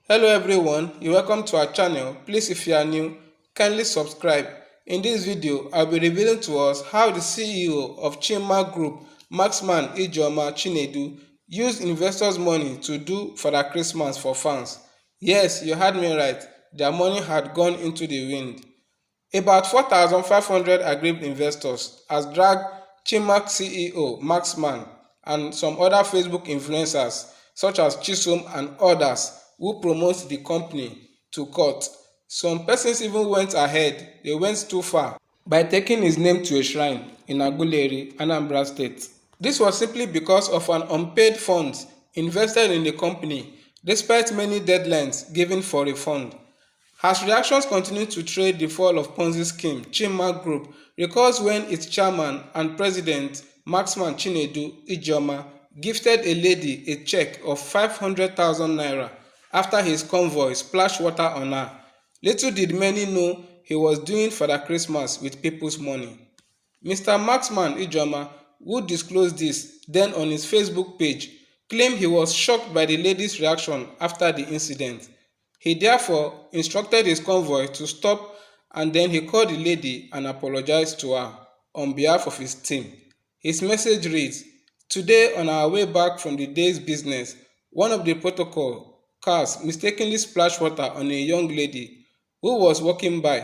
Hello everyone, you're welcome to our channel. Please, if you are new, kindly subscribe. In this video, I'll be revealing to us how the CEO of Chinmark Group, Marksman Chinedu, used investors' money to do Father Christmas for fans. Yes, you heard me right. Their money had gone into the wind. About 4,500 aggrieved investors has dragged Chinmark CEO Marksman and some other Facebook influencers such as Chisom and others who promote the company to court. Some persons even went ahead, they went too far by taking his name to a shrine in Aguleri, Anambra State. This was simply because of an unpaid funds invested in the company despite many deadlines given for refund. As reactions continue to trade the fall of Ponzi scheme, Chinmark Group recalls when its chairman and president, Marksman Chinedu Ijiomah, gifted a lady a check of 500,000 naira after his convoy splashed water on her. Little did many know he was doing Father Christmas with people's money. Mr. Marksman Ijiomah, who disclosed this then on his Facebook page, claimed he was shocked by the lady's reaction after the incident. He therefore instructed his convoy to stop and then he called the lady and apologized to her on behalf of his team. His message reads, "Today on our way back from the day's business, one of the protocol cars mistakenly splashed water on a young lady who was walking by.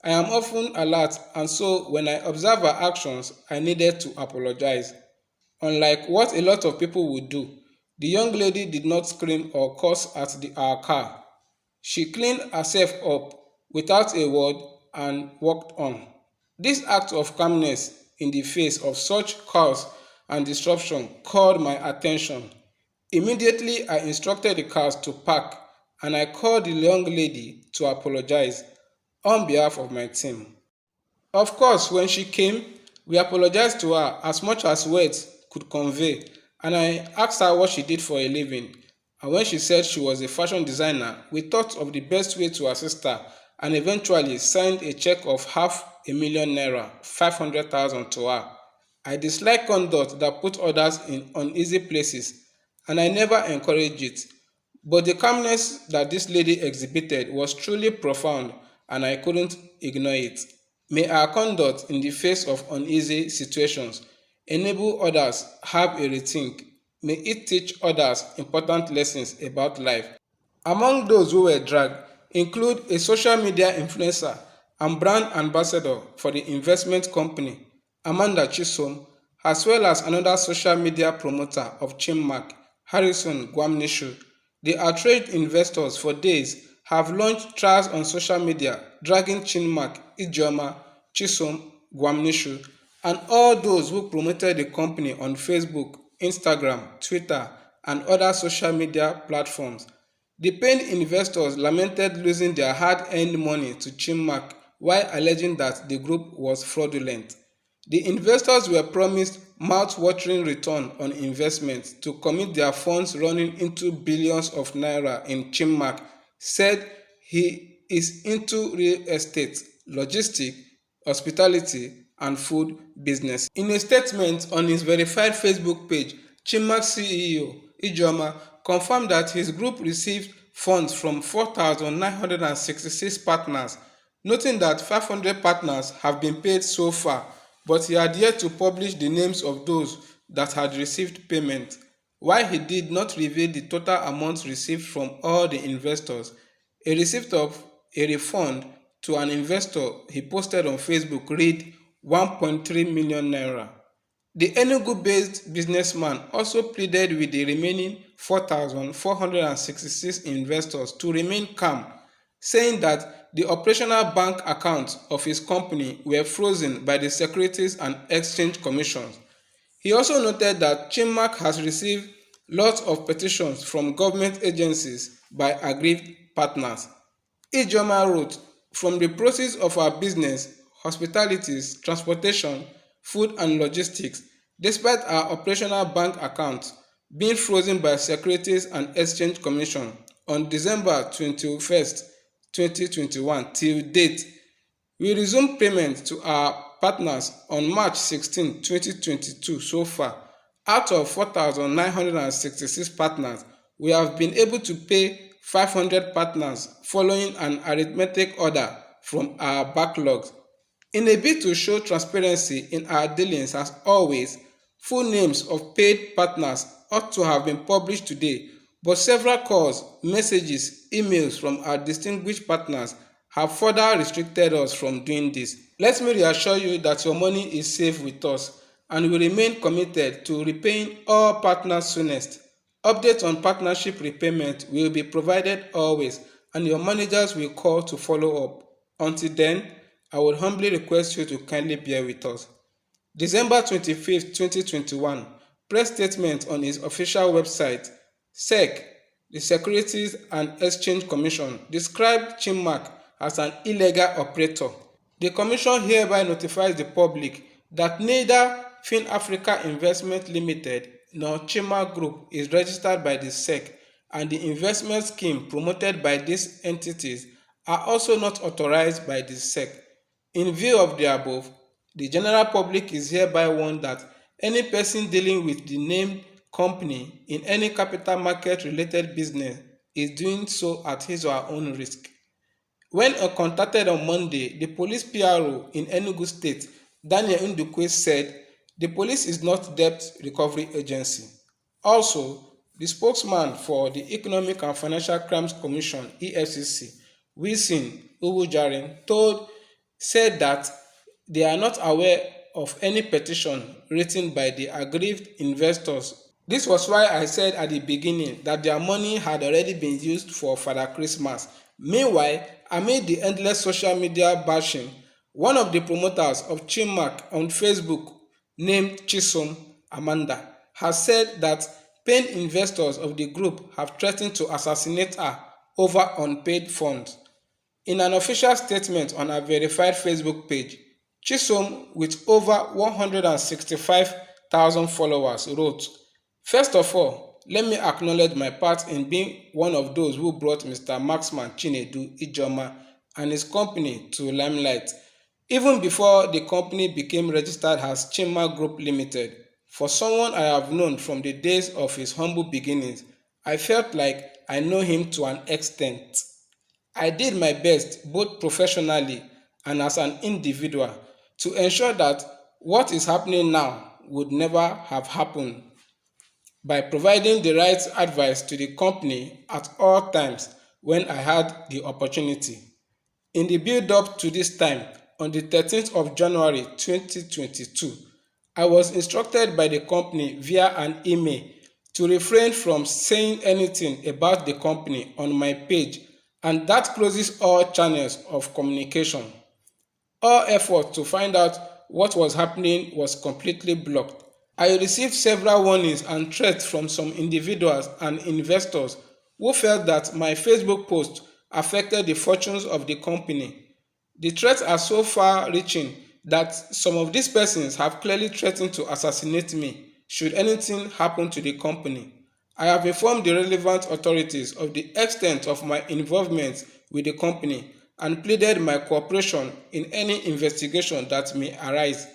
I am often alert and so when I observe her actions, I needed to apologize. Unlike what a lot of people would do, the young lady did not scream or curse at our car. She cleaned herself up without a word and walked on. This act of calmness in the face of such chaos and disruption called my attention. Immediately, I instructed the cars to park and I called the young lady to apologize on behalf of my team. Of course, when she came, we apologized to her as much as words could convey, and I asked her what she did for a living. And when she said she was a fashion designer, we thought of the best way to assist her and eventually signed a check of 500,000 naira, 500,000 to her. I dislike conduct that put others in uneasy places, and I never encourage it. But the calmness that this lady exhibited was truly profound, and I couldn't ignore it. May our conduct in the face of uneasy situations enable others have a rethink. May it teach others important lessons about life. Among those who were dragged include a social media influencer and brand ambassador for the investment company, Amanda Chisom, as well as another social media promoter of Chinmark, Harrison Gwamnishu. The outraged investors for days have launched trials on social media dragging Chinmark, Ijiomah, Chisom, Gwamnishu, and all those who promoted the company on Facebook, Instagram, Twitter, and other social media platforms. The pained investors lamented losing their hard-earned money to Chinmark while alleging that the group was fraudulent. The investors were promised mouth-watering return on investment to commit their funds running into billions of naira in Chinmark, said he is into real estate, logistics, hospitality, and food business. In a statement on his verified Facebook page, Chinmark CEO Ijiomah confirmed that his group received funds from 4,966 partners, noting that 500 partners have been paid so far, but he had yet to publish the names of those that had received payment. While he did not reveal the total amount received from all the investors, a receipt of a refund to an investor he posted on Facebook read 1.3 million naira. The Enugu-based businessman also pleaded with the remaining 4,466 investors to remain calm, saying that the operational bank accounts of his company were frozen by the Securities and Exchange Commission. He also noted that Chinmark has received lots of petitions from government agencies by aggrieved partners. Ijiomah wrote, "From the proceeds of our business, hospitalities, transportation, food and logistics, despite our operational bank accounts being frozen by Securities and Exchange Commission on December 21st, 2021 till date, we resumed payment to our partners on March 16, 2022 so far. Out of 4,966 partners, we have been able to pay 500 partners following an arithmetic order from our backlogs. In a bid to show transparency in our dealings as always, full names of paid partners ought to have been published today, but several calls, messages, emails from our distinguished partners have further restricted us from doing this. Let me reassure you that your money is safe with us and we remain committed to repaying all partners soonest. Updates on partnership repayment will be provided always and your managers will call to follow up. Until then, I would humbly request you to kindly bear with us. December 25th, 2021, press statement on its official website, SEC, the Securities and Exchange Commission, described Chinmark as an illegal operator. The Commission hereby notifies the public that neither Fin-Africa Investment Limited nor Chinmark Group is registered by the SEC, and the investment scheme promoted by these entities are also not authorized by the SEC. In view of the above, the general public is hereby warned that any person dealing with the named company in any capital market related business is doing so at his or her own risk. When contacted on Monday, the police PRO in Enugu State, Daniel Ndukwe, said the police is not debt recovery agency. Also, the spokesman for the Economic and Financial Crimes Commission (EFCC), Wilson Uwujarin, said that they are not aware of any petition written by the aggrieved investors. This was why I said at the beginning that their money had already been used for Father Christmas. Meanwhile, amid the endless social media bashing, one of the promoters of Chinmark on Facebook, named Chisom Amanda, has said that paying investors of the group have threatened to assassinate her over unpaid funds. In an official statement on her verified Facebook page, Chisom, with over 165,000 followers, wrote, "First of all, let me acknowledge my part in being one of those who brought Mr. Marksman Chinedu Ijiomah and his company to limelight, even before the company became registered as Chinmark Group Limited. For someone I have known from the days of his humble beginnings, I felt like I know him to an extent. I did my best, both professionally and as an individual, to ensure that what is happening now would never have happened by providing the right advice to the company at all times when I had the opportunity. In the build-up to this time, on the 13th of January 2022, I was instructed by the company via an email to refrain from saying anything about the company on my page, and that closes all channels of communication. All effort to find out what was happening was completely blocked. I received several warnings and threats from some individuals and investors who felt that my Facebook post affected the fortunes of the company. The threats are so far-reaching that some of these persons have clearly threatened to assassinate me should anything happen to the company. I have informed the relevant authorities of the extent of my involvement with the company and pleaded my cooperation in any investigation that may arise.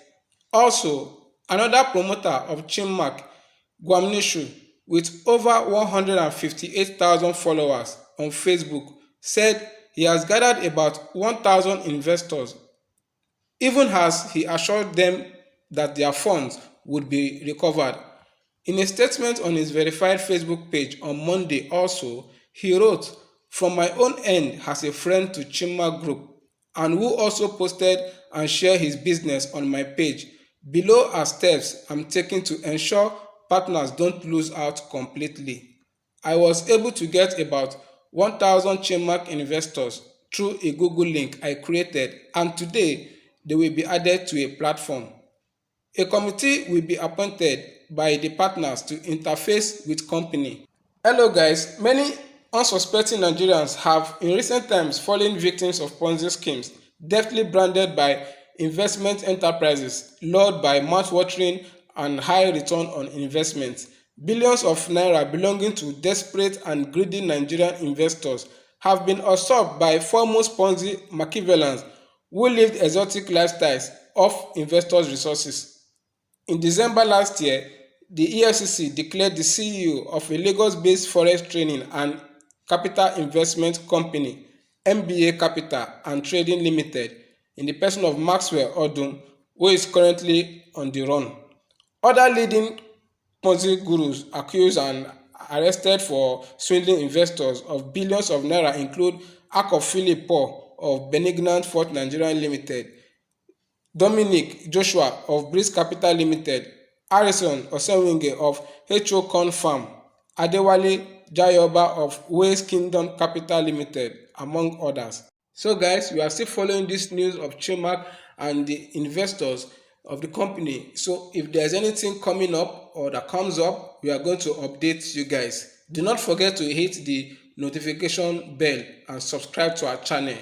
Also, another promoter of Chinmark, Gwamnishu, with over 158,000 followers on Facebook, said he has gathered about 1,000 investors, even as he assured them that their funds would be recovered. In a statement on his verified Facebook page on Monday also, he wrote, "From my own end as a friend to Chinmark Group," and who also posted and shared his business on my page. "Below are steps I'm taking to ensure partners don't lose out completely." I was able to get about 1,000 Chinmark investors through a Google link I created, and today they will be added to a platform. A committee will be appointed by the partners to interface with company. Hello guys, many unsuspecting Nigerians have in recent times fallen victims of Ponzi schemes, deftly branded by investment enterprises, lured by mouth-watering and high return on investment. Billions of naira belonging to desperate and greedy Nigerian investors have been usurped by foremost Ponzi Machiavellians who lived exotic lifestyles off investors' resources. In December last year, the EFCC declared the CEO of a Lagos-based forex training and Capital Investment Company, MBA Capital and Trading Limited, in the person of Maxwell Odum, who is currently on the run. Other leading Ponzi gurus accused and arrested for swindling investors of billions of naira include Akov Philip Paul of Benignant Fort Nigeria Limited, Dominic Joshua of Breeze Capital Limited, Harrison Osenwinge of HO Corn Farm, Adewale Jayoba of Ways Kingdom Capital Limited, among others. So guys, we are still following this news of Chinmark and the investors of the company. So if there's anything coming up or that comes up, we are going to update you guys. Do not forget to hit the notification bell and subscribe to our channel.